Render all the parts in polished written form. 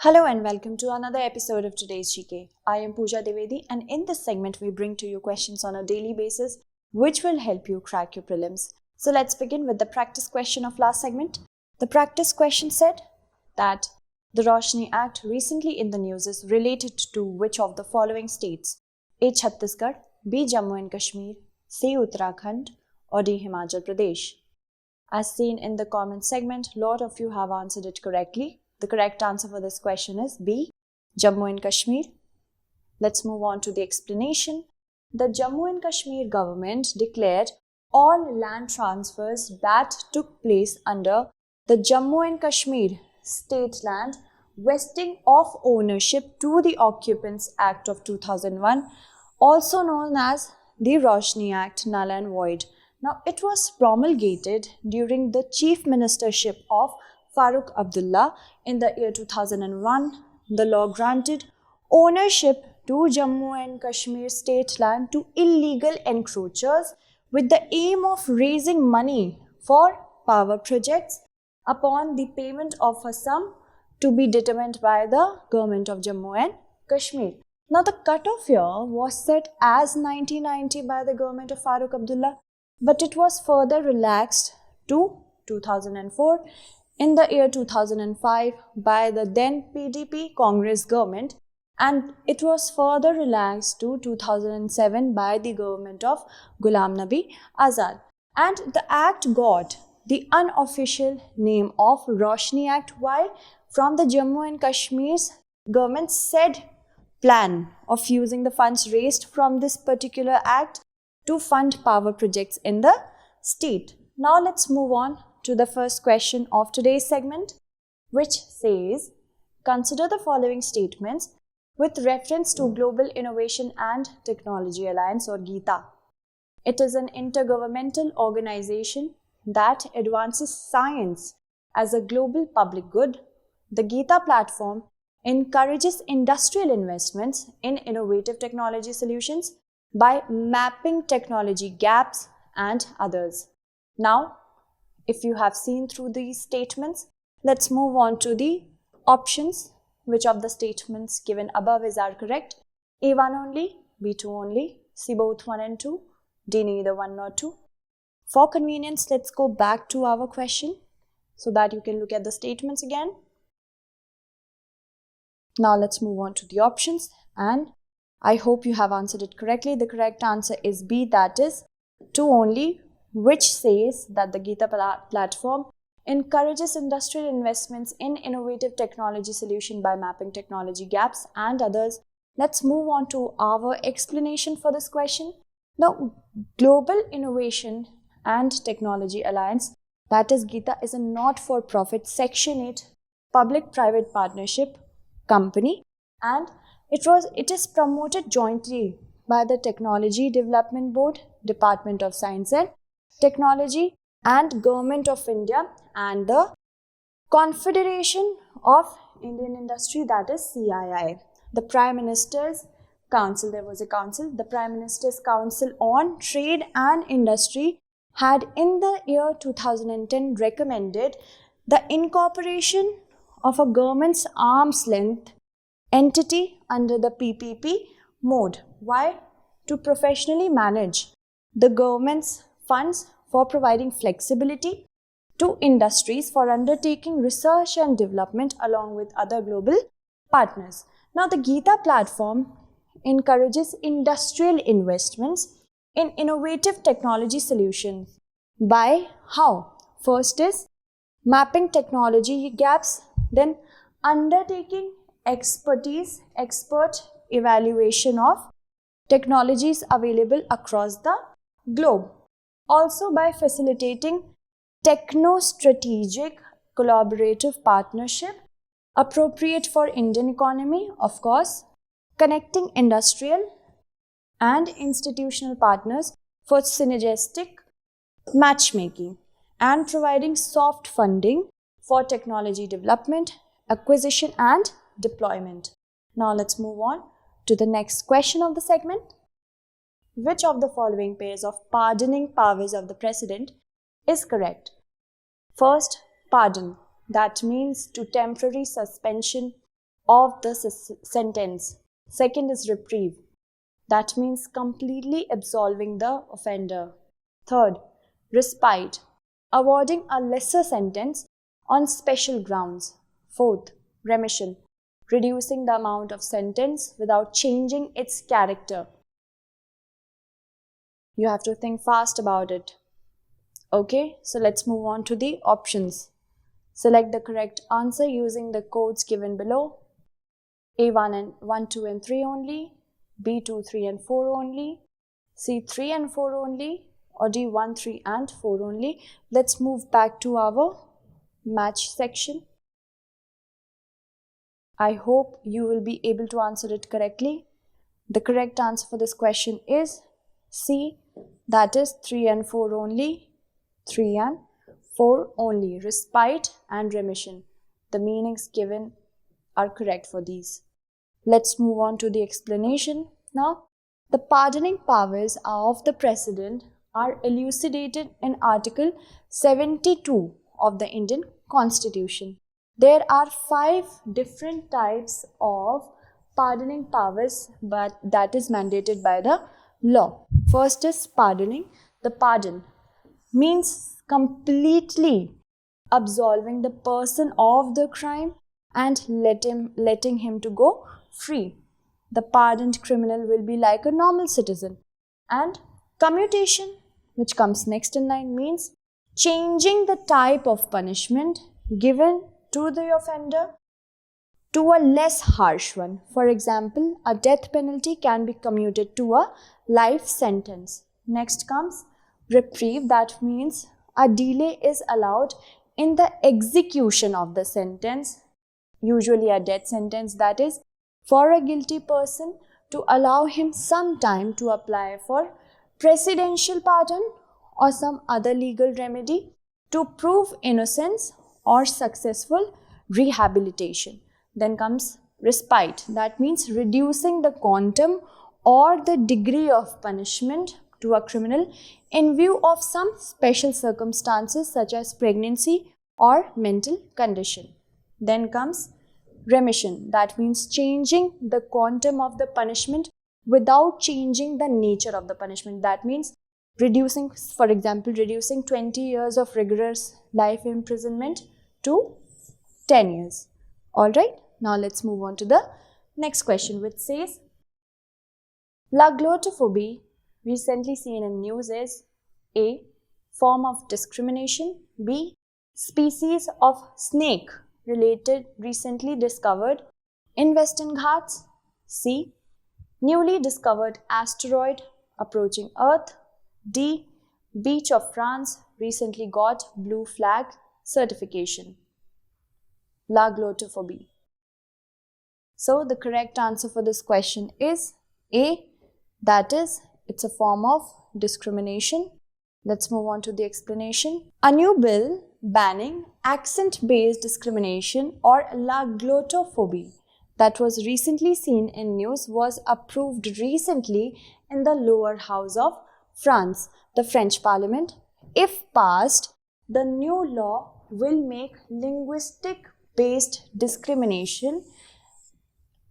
Hello and welcome to another episode of today's GK. I am Pooja Devedi, and in this segment we bring to you questions on a daily basis which will help you crack your prelims. So let's begin with the practice question of last segment. The practice question said that the Roshni Act recently in the news is related to which of the following states? A. Chhattisgarh, B. Jammu and Kashmir, C. Uttarakhand, or D. Himachal Pradesh. As seen in the comment segment, a lot of you have answered it correctly. The correct answer for this question is B. Jammu and Kashmir. Let's move on to the explanation. The Jammu and Kashmir government declared all land transfers that took place under the Jammu and Kashmir State Land Vesting of Ownership to the Occupants Act of 2001, also known as the Roshni Act, null and void. Now, it was promulgated during the Chief Ministership of Farooq Abdullah in the year 2001. The law granted ownership to Jammu and Kashmir state land to illegal encroachers with the aim of raising money for power projects upon the payment of a sum to be determined by the government of Jammu and Kashmir. Now, the cutoff year was set as 1990 by the government of Farooq Abdullah, but it was further relaxed to 2004 in the year 2005 by the then PDP Congress government, and it was further relaxed to 2007 by the government of Ghulam Nabi Azad. And the act got the unofficial name of Roshni Act. Why? From the Jammu and Kashmir's government said plan of using the funds raised from this particular act to fund power projects in the state. Now let's move on to the first question of today's segment, which says, consider the following statements with reference to Global Innovation and Technology Alliance, or GITA. It is an intergovernmental organization that advances science as a global public good. The GITA platform encourages industrial investments in innovative technology solutions by mapping technology gaps and others. Now, if you have seen through these statements, let's move on to the options. Which of the statements given above are correct? A1 only, B2 only, C both 1 and 2, D neither 1 nor 2. For convenience, let's go back to our question so that you can look at the statements again. Now let's move on to the options, and I hope you have answered it correctly. The correct answer is B, that is 2 only, which says that the GITA platform encourages industrial investments in innovative technology solution by mapping technology gaps and others. Let's move on to our explanation for this question. Now, Global Innovation and Technology Alliance, that is GITA, is a not-for-profit Section 8 public-private partnership company, and it is promoted jointly by the Technology Development Board, Department of Science and Technology, and Government of India, and the Confederation of Indian Industry, that is CII. The Prime Minister's Council, there was a council, the Prime Minister's Council on Trade and Industry had in the year 2010 recommended the incorporation of a government's arm's length entity under the PPP mode. Why? To professionally manage the government's funds for providing flexibility to industries for undertaking research and development along with other global partners. Now, the GITA platform encourages industrial investments in innovative technology solutions by how? First is mapping technology gaps, then undertaking expert evaluation of technologies available across the globe. Also by facilitating techno-strategic collaborative partnership appropriate for Indian economy, of course, connecting industrial and institutional partners for synergistic matchmaking, and providing soft funding for technology development, acquisition and deployment. Now let's move on to the next question of the segment. Which of the following pairs of pardoning powers of the President is correct? First, pardon. That means to temporary suspension of the sentence. Second is reprieve. That means completely absolving the offender. Third, respite, awarding a lesser sentence on special grounds. Fourth, remission, reducing the amount of sentence without changing its character. You have to think fast about it. Okay, so let's move on to the options. Select the correct answer using the codes given below. A1 and 1, 2 and 3 only, B2, 3 and 4 only, C3 and 4 only, or D1, 3 and 4 only. Let's move back to our match section. I hope you will be able to answer it correctly. The correct answer for this question is C, that is 3 and 4 only, 3 and 4 only, respite and remission. The meanings given are correct for these. Let's move on to the explanation. Now, the pardoning powers of the President are elucidated in Article 72 of the Indian Constitution. There are 5 different types of pardoning powers, but that is mandated by the law. First is pardoning. The pardon means completely absolving the person of the crime and letting him to go free. The pardoned criminal will be like a normal citizen. And commutation, which comes next in line, means changing the type of punishment given to the offender to a less harsh one. For example, a death penalty can be commuted to a life sentence. Next comes reprieve. That means a delay is allowed in the execution of the sentence, usually a death sentence, that is, for a guilty person, to allow him some time to apply for presidential pardon or some other legal remedy to prove innocence or successful rehabilitation. Then comes respite. That means reducing the quantum or the degree of punishment to a criminal in view of some special circumstances such as pregnancy or mental condition. Then comes remission. That means changing the quantum of the punishment without changing the nature of the punishment. That means reducing, for example, reducing 20 years of rigorous life imprisonment to 10 years. Alright, now let's move on to the next question, which says, La glottophobia, recently seen in news, is A, form of discrimination, B, species of snake related recently discovered in Western Ghats, C, newly discovered asteroid approaching Earth, D, beach of France recently got blue flag certification. La glottophobia. So the correct answer for this question is A, that is, it's a form of discrimination. Let's move on to the explanation. A new bill banning accent-based discrimination or la glottophobia that was recently seen in news was approved recently in the lower house of France, the French Parliament. If passed, the new law will make linguistic-based discrimination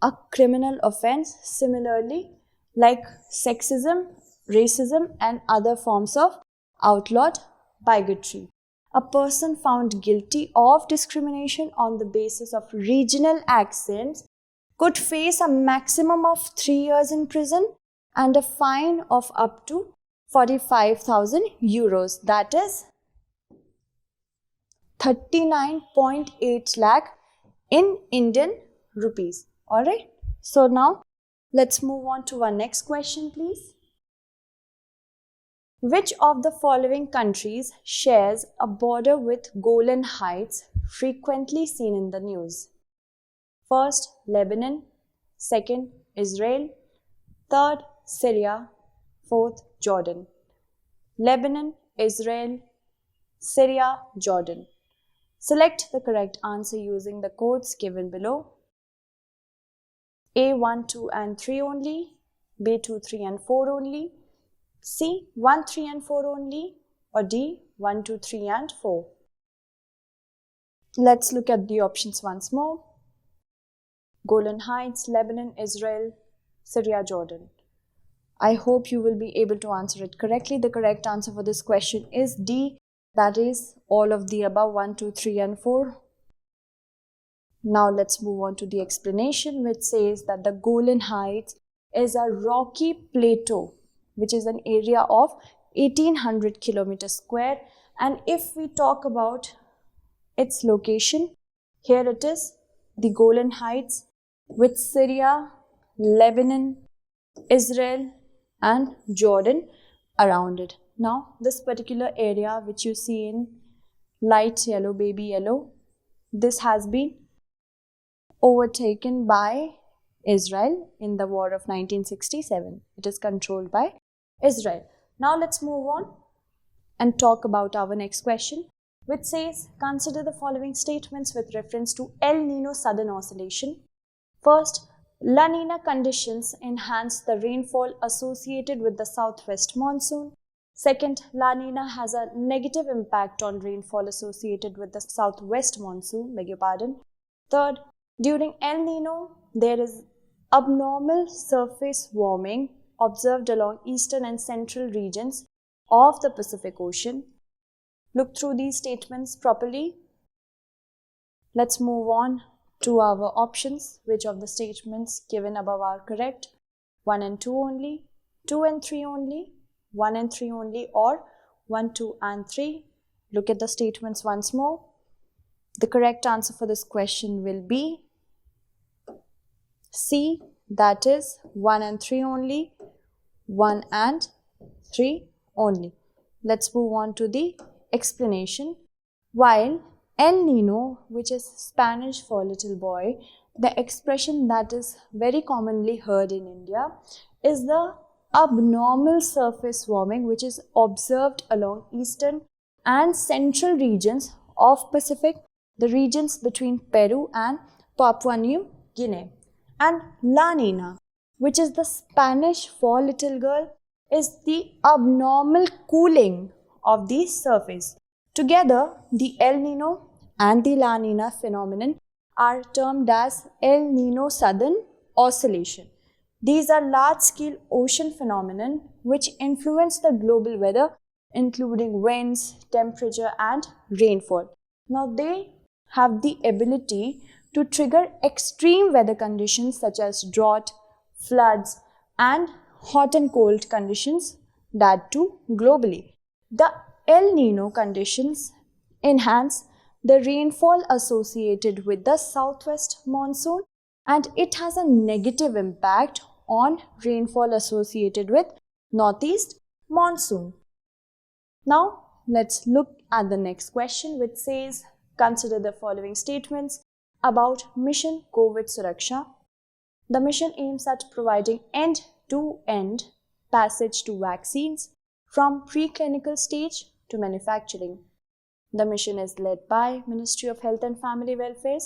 a criminal offense, similarly like sexism, racism, and other forms of outlawed bigotry. A person found guilty of discrimination on the basis of regional accents could face a maximum of 3 years in prison and a fine of up to 45,000 euros, that is 39.8 lakh in Indian rupees. Alright, so now let's move on to our next question, please. Which of the following countries shares a border with Golan Heights frequently seen in the news? First, Lebanon. Second, Israel. Third, Syria. Fourth, Jordan. Lebanon, Israel, Syria, Jordan. Select the correct answer using the codes given below. A, 1, 2 and 3 only, B, 2, 3 and 4 only, C, 1, 3 and 4 only, or D, 1, 2, 3 and 4. Let's look at the options once more. Golan Heights, Lebanon, Israel, Syria, Jordan. I hope you will be able to answer it correctly. The correct answer for this question is D, that is all of the above, 1, 2, 3 and 4. Now let's move on to the explanation, which says that the Golan Heights is a rocky plateau which is an area of 1800 kilometers square, and if we talk about its location, here it is, the Golan Heights with Syria, Lebanon, Israel and Jordan around it. Now this particular area which you see in light yellow, baby yellow, this has been overtaken by Israel in the war of 1967. It is controlled by Israel. Now let's move on and talk about our next question, which says, consider the following statements with reference to El Nino Southern Oscillation. First, La Nina conditions enhance the rainfall associated with the southwest monsoon. Second, La Nina has a negative impact on rainfall associated with the southwest monsoon, beg your pardon. Third, during El Nino, there is abnormal surface warming observed along eastern and central regions of the Pacific Ocean. Look through these statements properly. Let's move on to our options. Which of the statements given above are correct? 1 and 2 only, 2 and 3 only, 1 and 3 only, or 1, 2 and 3. Look at the statements once more. The correct answer for this question will be C, that is 1 and 3 only, 1 and 3 only. Let's move on to the explanation. While El Nino, which is Spanish for little boy, the expression that is very commonly heard in India is the abnormal surface warming which is observed along eastern and central regions of Pacific, the regions between Peru and Papua New Guinea. And La Nina, which is the Spanish for little girl, is the abnormal cooling of the surface. Together, the El Nino and the La Nina phenomenon are termed as El Nino Southern Oscillation. These are large-scale ocean phenomena which influence the global weather, including winds, temperature and rainfall. Now they have the ability to trigger extreme weather conditions such as drought, floods and hot and cold conditions, that too globally. The El Nino conditions enhance the rainfall associated with the southwest monsoon, and it has a negative impact on rainfall associated with northeast monsoon. Now let's look at the next question, which says, consider the following statements about Mission COVID Suraksha. The mission aims at providing end-to-end passage to vaccines from preclinical stage to manufacturing. The mission is led by Ministry of Health and Family Welfare.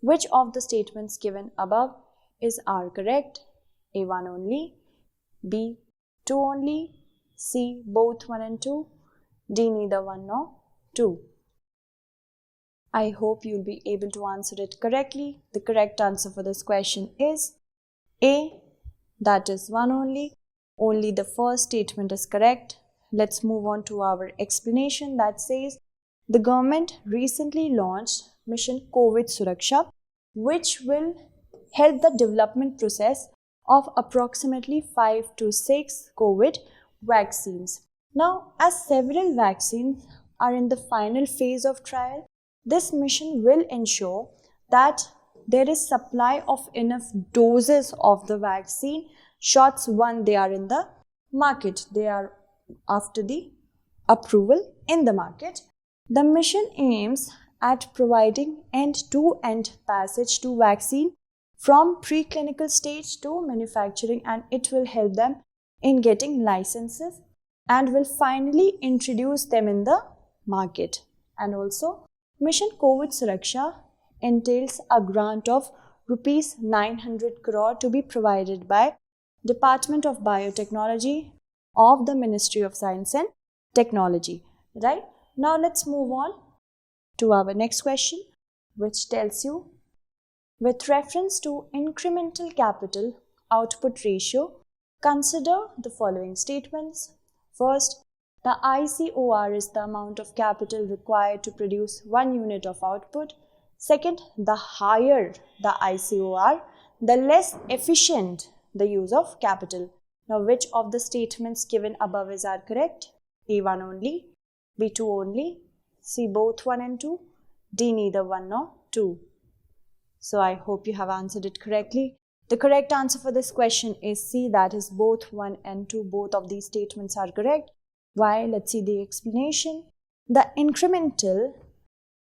Which of the statements given above are correct? A, 1 only, B, 2 only, C, both 1 and 2, D, neither 1 nor 2. I hope you'll be able to answer it correctly. The correct answer for this question is A, that is 1 only. Only the first statement is correct. Let's move on to our explanation that says, the government recently launched Mission COVID Suraksha, which will help the development process of approximately 5 to 6 COVID vaccines. Now, as several vaccines are in the final phase of trial, this mission will ensure that there is supply of enough doses of the vaccine shots once they are in the market. They are after the approval in the market. The mission aims at providing end-to-end passage to vaccine from preclinical stage to manufacturing, and it will help them in getting licenses and will finally introduce them in the market. And also, Mission COVID Suraksha entails a grant of rupees 900 crore to be provided by Department of Biotechnology of the Ministry of Science and Technology. Right? Now let's move on to our next question, which tells you, With reference to incremental capital output ratio, consider the following statements. First, the ICOR is the amount of capital required to produce 1 unit of output. Second, the higher the ICOR, the less efficient the use of capital. Now, which of the statements given above are correct? A1 only, B2 only, C both 1 and 2, D neither 1 nor 2. So I hope you have answered it correctly. The correct answer for this question is C, that is both 1 and 2. Both of these statements are correct. Why? Let's see the explanation. The incremental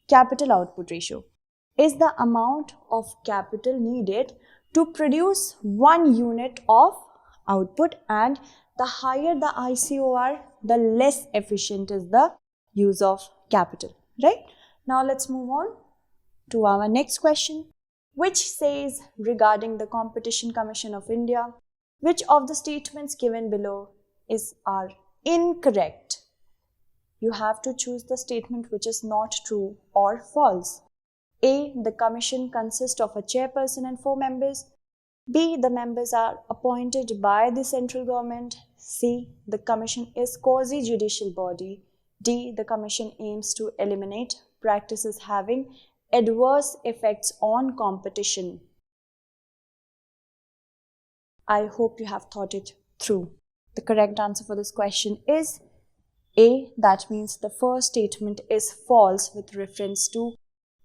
capital output ratio is the amount of capital needed to produce 1 unit of output, and the higher the ICOR, the less efficient is the use of capital, right? Now let's move on to our next question, which says regarding the Competition Commission of India, which of the statements given below are incorrect? You have to choose the statement which is not true or false. A, the commission consists of a chairperson and 4 members. B, the members are appointed by the central government. C, the commission is quasi-judicial body. D, the commission aims to eliminate practices having adverse effects on competition. I hope you have thought it through. The correct answer for this question is A, that means the first statement is false with reference to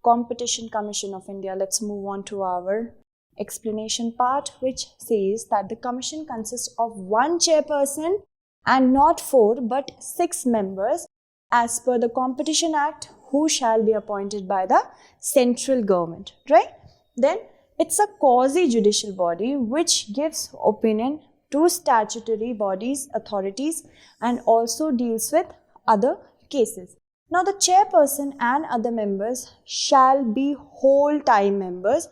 Competition Commission of India. Let's move on to our explanation part, which says that the commission consists of 1 chairperson and not 4 but 6 members as per the Competition Act, who shall be appointed by the central government, right? Then it's a quasi-judicial body which gives opinion to statutory bodies, authorities, and also deals with other cases. Now the chairperson and other members shall be whole-time members,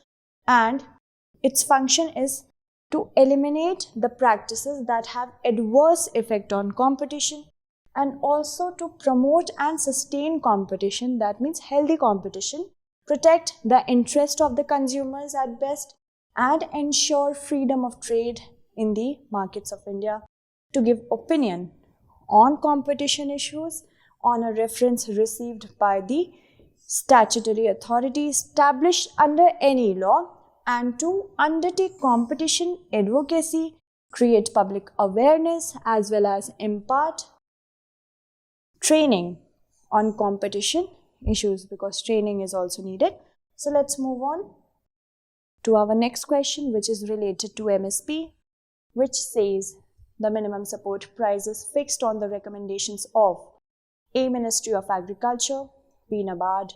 and its function is to eliminate the practices that have adverse effect on competition, and also to promote and sustain competition, that means healthy competition, protect the interest of the consumers at best, and ensure freedom of trade in the markets of India, to give opinion on competition issues on a reference received by the statutory authority established under any law, and to undertake competition advocacy, create public awareness, as well as impart training on competition issues, because training is also needed. So let's move on to our next question, which is related to MSP, which says the minimum support price is fixed on the recommendations of A, Ministry of Agriculture, B, NABARD,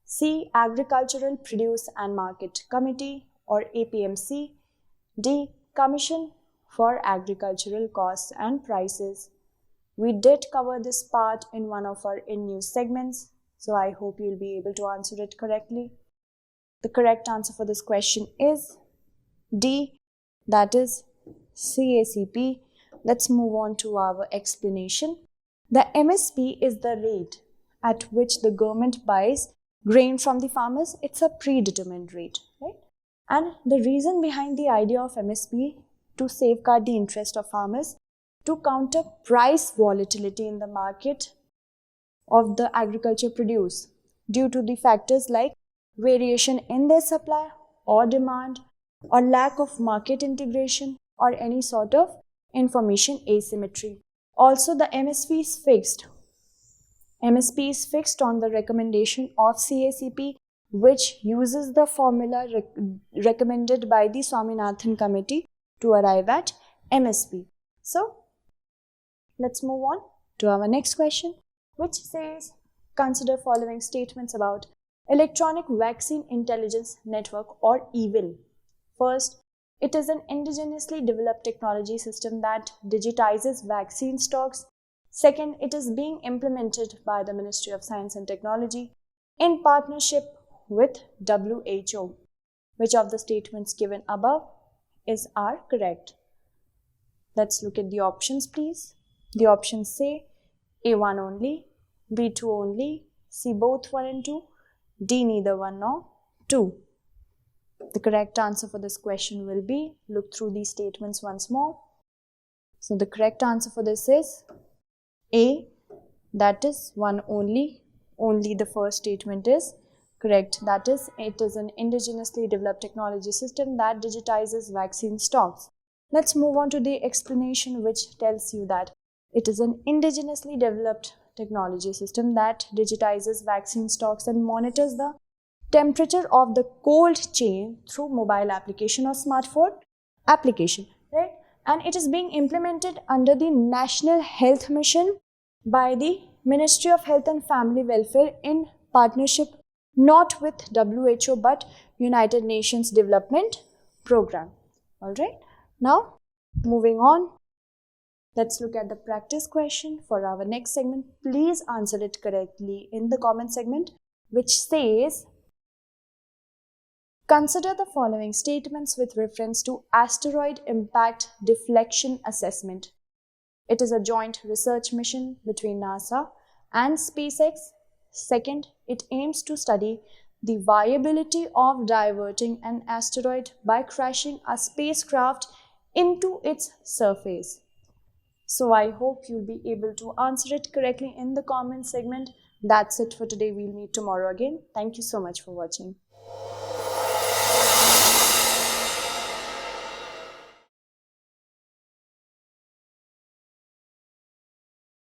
C, Agricultural Produce and Market Committee or APMC, D, Commission for Agricultural Costs and Prices. We did cover this part in one of our in-news segments, so I hope you'll be able to answer it correctly. The correct answer for this question is D, that is CACP. Let's move on to our explanation. The MSP is the rate at which the government buys grain from the farmers. It's a predetermined rate, right? And the reason behind the idea of MSP, to safeguard the interest of farmers, to counter price volatility in the market of the agriculture produce due to the factors like variation in their supply or demand, or lack of market integration, or any sort of information asymmetry. Also, the MSP is fixed. MSP is fixed on the recommendation of CACP, which uses the formula recommended by the Swaminathan Committee to arrive at MSP. So, let's move on to our next question, which says, consider following statements about Electronic Vaccine Intelligence Network or EVIL. First, it is an indigenously developed technology system that digitizes vaccine stocks. Second, it is being implemented by the Ministry of Science and Technology in partnership with WHO. Which of the statements given above are correct? Let's look at the options, please. The options say A1 only, B2 only, C both 1 and 2, D neither 1 nor 2. The correct answer for this question will be, look through these statements once more. So the correct answer for this is A, that is one only. Only the first statement is correct. That is, it is an indigenously developed technology system that digitizes vaccine stocks. Let's move on to the explanation, which tells you that it is an indigenously developed technology system that digitizes vaccine stocks and monitors the temperature of the cold chain through mobile application or smartphone application, right? And it is being implemented under the National Health Mission by the Ministry of Health and Family Welfare in partnership not with WHO but United Nations Development Program. All right. Now, moving on, let's look at the practice question for our next segment. Please answer it correctly in the comment segment, which says, consider the following statements with reference to asteroid impact deflection assessment. It is a joint research mission between NASA and SpaceX. Second, it aims to study the viability of diverting an asteroid by crashing a spacecraft into its surface. So I hope you'll be able to answer it correctly in the comment segment. That's it for today. We'll meet tomorrow again. Thank you so much for watching.